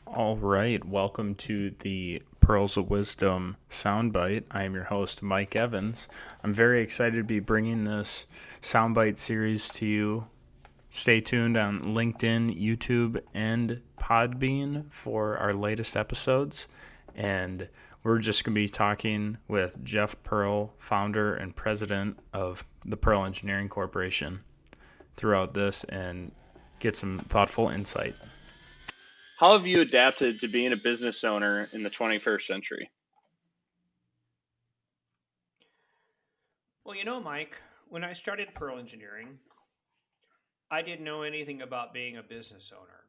All right, welcome to the Pearls of Wisdom soundbite. I am your host, Mike Evans. I'm very excited to be bringing this soundbite series to you. Stay tuned on LinkedIn, YouTube, and Podbean for our latest episodes. And we're just going to be talking with Jeff Pearl, founder and president of the Pearl Engineering Corporation, throughout this and get some thoughtful insight. How have you adapted to being a business owner in the 21st century? Well, Mike, when I started Pearl Engineering, I didn't know anything about being a business owner.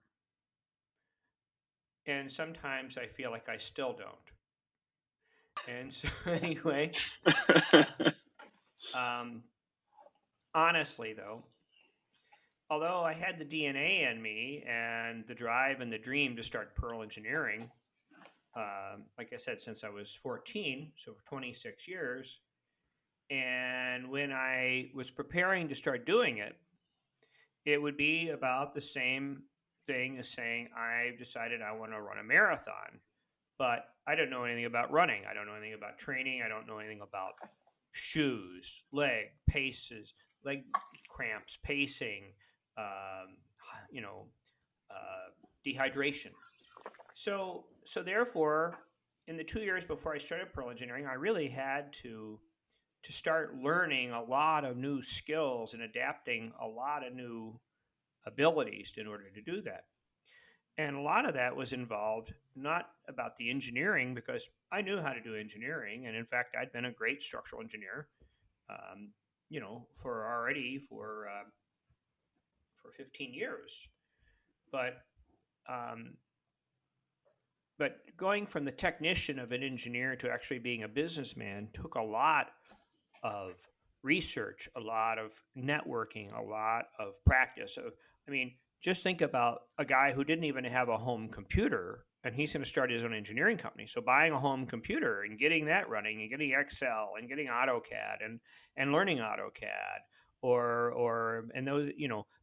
And sometimes I feel like I still don't. And so, anyway, um, honestly, though, although I had the DNA in me and the drive and the dream to start Pearl Engineering, like I said, since I was 14, so for 26 years, and when I was preparing to start doing it, it would be about the same thing as saying, I've decided I want to run a marathon, but I don't know anything about running. I don't know anything about training. I don't know anything about shoes, leg cramps, pacing, um, you know, uh, dehydration. So therefore, in the 2 years before I started Pearl Engineering, I really had to start learning a lot of new skills and adapting a lot of new abilities in order to do that. And a lot of that was involved not about the engineering, because I knew how to do engineering. And in fact, I'd been a great structural engineer, um, for 15 years. But um, but going from the technician of an engineer to actually being a businessman took a lot of research, a lot of networking, a lot of practice. So, I mean, just think about a guy who didn't even have a home computer and he's going to start his own engineering company. So buying a home computer and getting that running and getting Excel and getting AutoCAD and learning AutoCAD and those,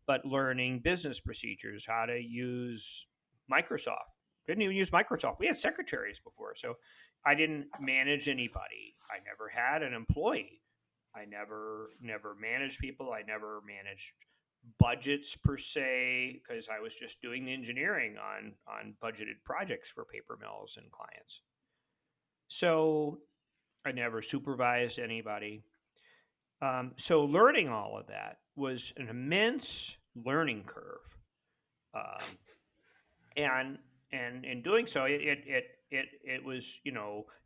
but learning business procedures, how to use Microsoft. Didn't even use Microsoft. We had secretaries before. So I didn't manage anybody. I never had an employee. I never managed people. I never managed budgets per se, because I was just doing the engineering on budgeted projects for paper mills and clients. So I never supervised anybody. So learning all of that was an immense learning curve, um, and in doing so, it was,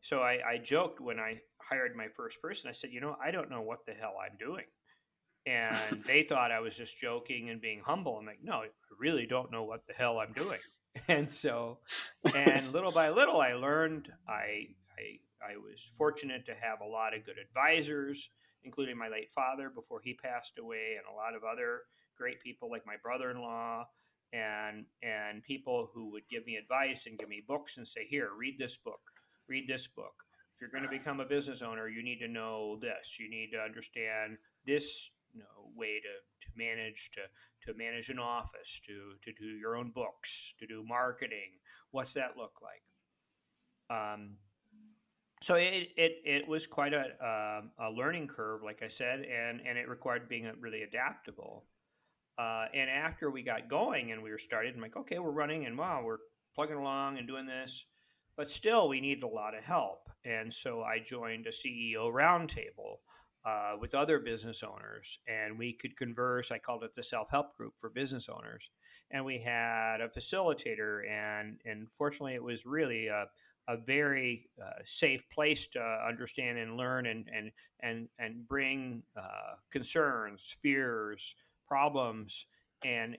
So I joked when I hired my first person. I said, I don't know what the hell I'm doing. And they thought I was just joking and being humble. I'm like, no, I really don't know what the hell I'm doing. And so, and little by little, I learned. I was fortunate to have a lot of good advisors, including my late father before he passed away, and a lot of other great people like my brother-in-law, and people who would give me advice and give me books and say, here, read this book. If you're going to become a business owner, you need to know this. You need to understand this, way to manage an office, to do your own books, to do marketing. What's that look like? So it was quite a learning curve, like I said, and it required being really adaptable. And after we got going and we were started, I'm like, okay, we're running and wow, we're plugging along and doing this, but still we need a lot of help. And so I joined a CEO roundtable with other business owners, and we could converse. I called it the self help group for business owners, and we had a facilitator, and fortunately, it was really a very safe place to understand and learn and bring concerns, fears, problems, and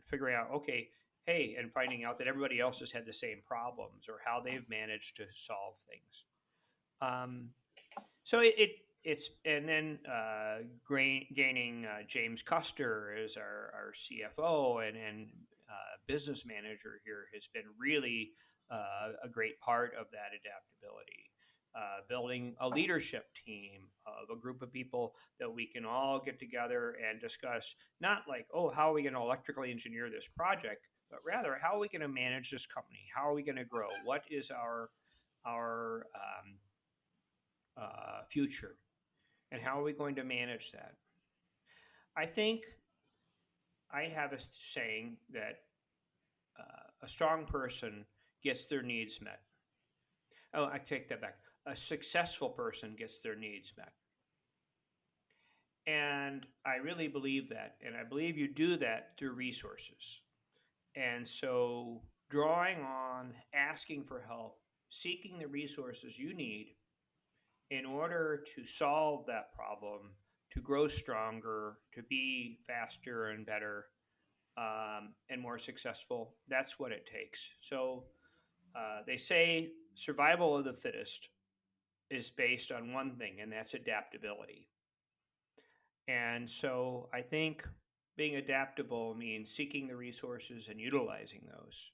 figuring out, okay, hey, and finding out that everybody else has had the same problems or how they've managed to solve things. Um, so it's and then gaining James Custer as our CFO and business manager here has been really a great part of that adaptability. Building a leadership team of a group of people that we can all get together and discuss, not like, oh, how are we going to electrically engineer this project, but rather how are we going to manage this company? How are we going to grow? What is our future, and how are we going to manage that? I think I have a saying that a strong person gets their needs met. Oh, I take that back. A successful person gets their needs met. And I really believe that. And I believe you do that through resources. And so drawing on, asking for help, seeking the resources you need in order to solve that problem, to grow stronger, to be faster and better, and more successful, that's what it takes. So they say survival of the fittest is based on one thing, and that's adaptability. And so I think being adaptable means seeking the resources and utilizing those.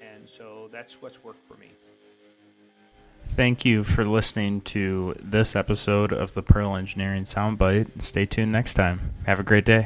And so that's what's worked for me. Thank you for listening to this episode of the Pearl Engineering Soundbite. Stay tuned next time. Have a great day.